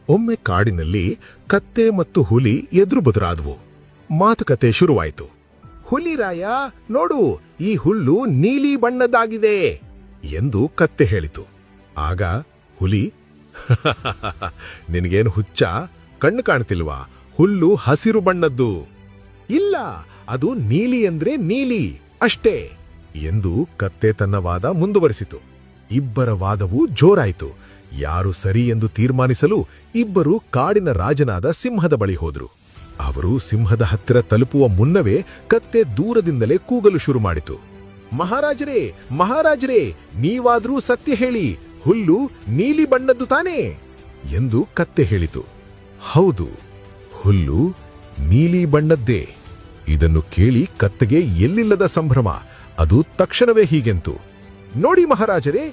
ಒಮ್ಮೆ ಕಾಡಿನಲ್ಲಿ ಕತ್ತೆ ಮತ್ತು ಹುಲಿ ಎದುರು ಬದುರಾದವು. ಮಾತುಕತೆ ಶುರುವಾಯಿತು. ಹುಲಿರಾಯ, ನೋಡು, ಈ ಹುಲ್ಲು ನೀಲಿ ಬಣ್ಣದ್ದಾಗಿದೆ ಎಂದು ಕತ್ತೆ ಹೇಳಿತು. ಆಗ ಹುಲಿ, ನಿನಗೇನು ಹುಚ್ಚ, ಕಣ್ಣು ಕಾಣ್ತಿಲ್ವಾ? ಹುಲ್ಲು ಹಸಿರು ಬಣ್ಣದ್ದು. ಇಲ್ಲ, ಅದು ನೀಲಿ ಅಂದ್ರೆ ನೀಲಿ ಅಷ್ಟೇ ಎಂದು ಕತ್ತೆ ತನ್ನ ವಾದ ಮುಂದುವರಿಸಿತು. ಇಬ್ಬರ ವಾದವೂ ಜೋರಾಯಿತು. ಯಾರು ಸರಿ ಎಂದು ತೀರ್ಮಾನಿಸಲು ಇಬ್ಬರು ಕಾಡಿನ ರಾಜನಾದ ಸಿಂಹದ ಬಳಿ ಹೋದರು. ಅವರು ಸಿಂಹದ ಹತ್ತಿರ ತಲುಪುವ ಮುನ್ನವೇ ಕತ್ತೆ ದೂರದಿಂದಲೇ ಕೂಗಲು ಶುರು ಮಾಡಿತು. ಮಹಾರಾಜರೇ, ಮಹಾರಾಜರೇ, ನೀವಾದ್ರೂ ಸತ್ಯ ಹೇಳಿ, ಹುಲ್ಲು ನೀಲಿ ಬಣ್ಣದ್ದು ತಾನೇ ಎಂದು ಕತ್ತೆ ಹೇಳಿತು. ಹೌದು, ಹುಲ್ಲು ನೀಲಿ ಬಣ್ಣದ್ದೇ. ಇದನ್ನು ಕೇಳಿ ಕತ್ತೆಗೆ ಎಲ್ಲಿಲ್ಲದ ಸಂಭ್ರಮ. ಅದು ತಕ್ಷಣವೇ ಹೀಗೆಂತು, ನೋಡಿ ಮಹಾರಾಜರೇ,